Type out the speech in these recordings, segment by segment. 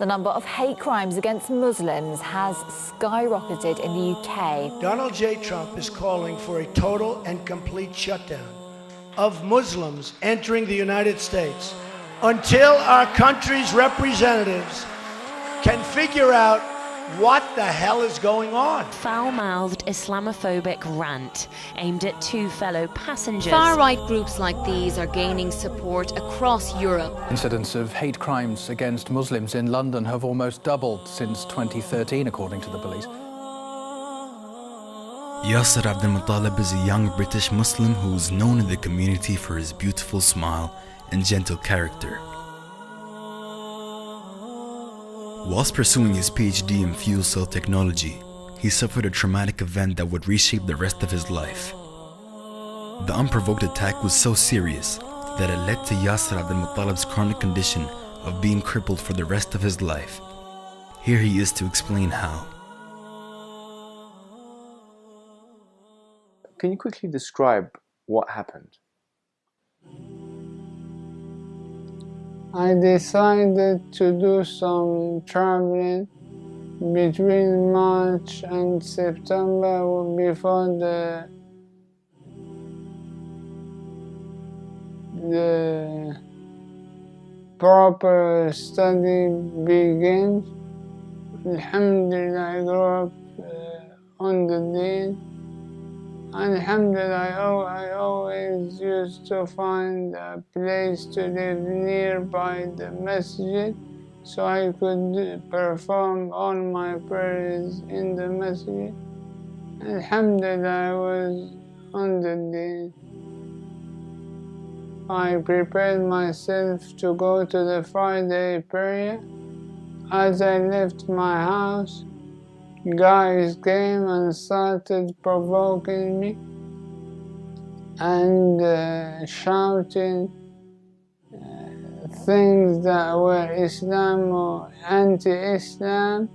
The number of hate crimes against Muslims has skyrocketed in the UK. Donald J. Trump is calling for a total and complete shutdown of Muslims entering the United States until our country's representatives can figure out what the hell is going on. Foul-mouthed Islamophobic rant aimed at two fellow passengers. Far-right groups like these are gaining support across Europe. Incidents of hate crimes against Muslims in London have almost doubled since 2013, according to the police. Yasser Abdel Muttalib is a young British Muslim who is known in the community for his beautiful smile and gentle character. Whilst pursuing his PhD in fuel cell technology, he suffered a traumatic event that would reshape the rest of his life. The unprovoked attack was so serious that it led to Yasser Abdel Muttalib's chronic condition of being crippled for the rest of his life. Here he is to explain how. Can you quickly describe what happened? I decided to do some traveling between March and September before the proper study begins. Alhamdulillah, I grew up on the deen. Alhamdulillah, I always used to find a place to live nearby the masjid so I could perform all my prayers in the masjid. Alhamdulillah, I was on the deen. I prepared myself to go to the Friday prayer. As I left my house, guys came and started provoking me and shouting things that were Islam or anti-Islam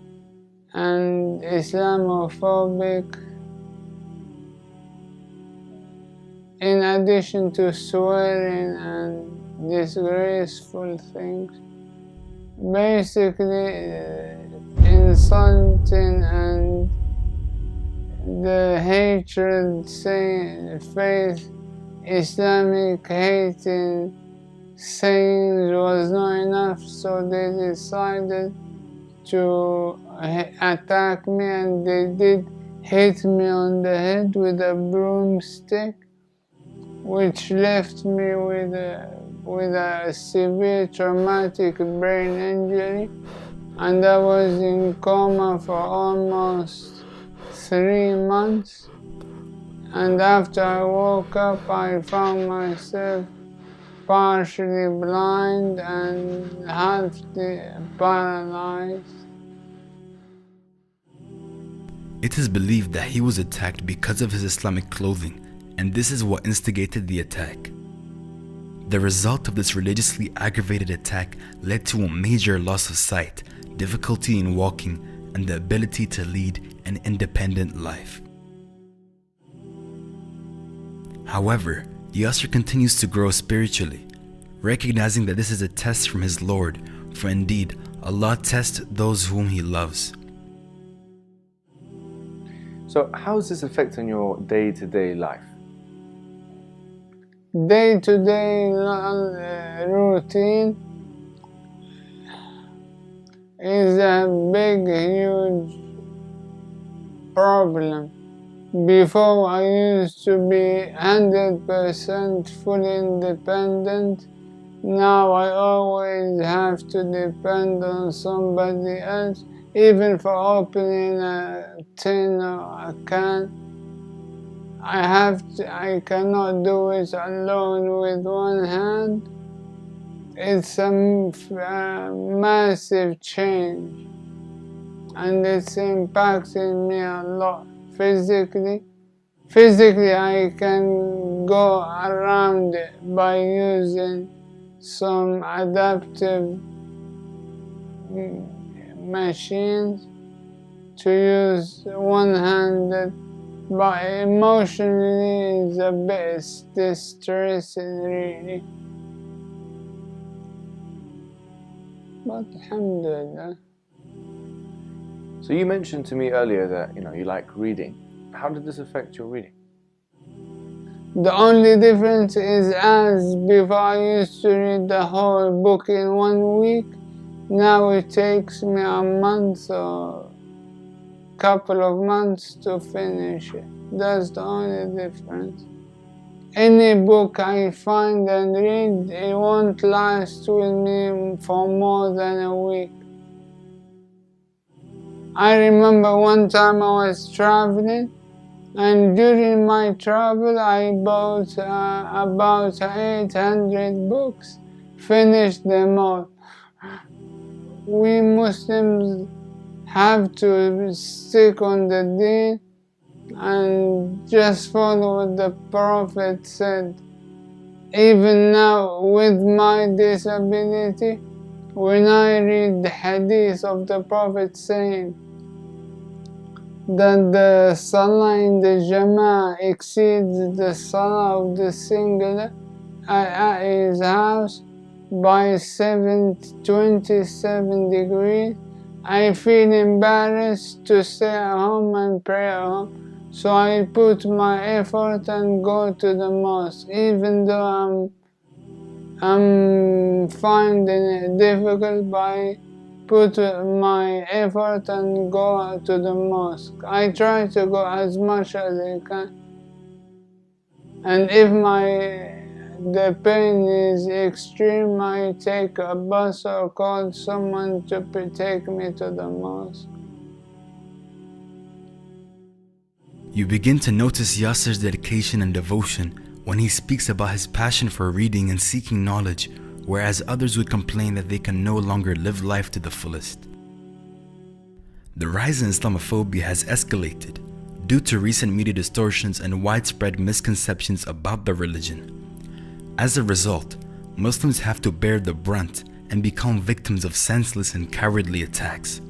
and Islamophobic, in addition to swearing and disgraceful things. Basically, insulting and the hatred, saying faith, Islamic hating sayings was not enough, so they decided to attack me, and they did hit me on the head with a broomstick, which left me with a severe traumatic brain injury. And I was in coma for almost 3 months. And after I woke up, I found myself partially blind and half paralyzed. It is believed that he was attacked because of his Islamic clothing, and this is what instigated the attack. The result of this religiously aggravated attack led to a major loss of sight, difficulty in walking, and the ability to lead an independent life. However, Yasser continues to grow spiritually, recognizing that this is a test from his Lord, for indeed, Allah tests those whom He loves. So how is this affecting your day-to-day life? Day-to-day routine is a big, huge problem. Before, I used to be 100% fully independent. Now I always have to depend on somebody else, even for opening a tin or a can. I cannot do it alone with one hand. It's a massive change, and it's impacting me a lot physically. Physically, I can go around it by using some adaptive machines to use one-handed, but emotionally it's a bit distressing, really. but alhamdulillah. So you mentioned to me earlier that you like reading. How did this affect your reading? The only difference is, as before I used to read the whole book in 1 week, now it takes me a month or couple of months to finish it. That's the only difference. Any book I find and read, it won't last with me for more than a week. I remember one time I was traveling, and during my travel I bought about 800 books, finished them all. We Muslims have to stick on the deen and just follow what the Prophet said. Even now, with my disability, when I read the hadith of the Prophet saying that the salah in the jama'ah exceeds the salah of the singular at his house by 27 degrees, I feel embarrassed to stay at home and pray at home. So I put my effort and go to the mosque, even though I'm finding it difficult, but I put my effort and go to the mosque. I try to go as much as I can. And if the pain is extreme, I take a bus or call someone to take me to the mosque. You begin to notice Yasser's dedication and devotion when he speaks about his passion for reading and seeking knowledge, whereas others would complain that they can no longer live life to the fullest. The rise in Islamophobia has escalated due to recent media distortions and widespread misconceptions about the religion. As a result, Muslims have to bear the brunt and become victims of senseless and cowardly attacks.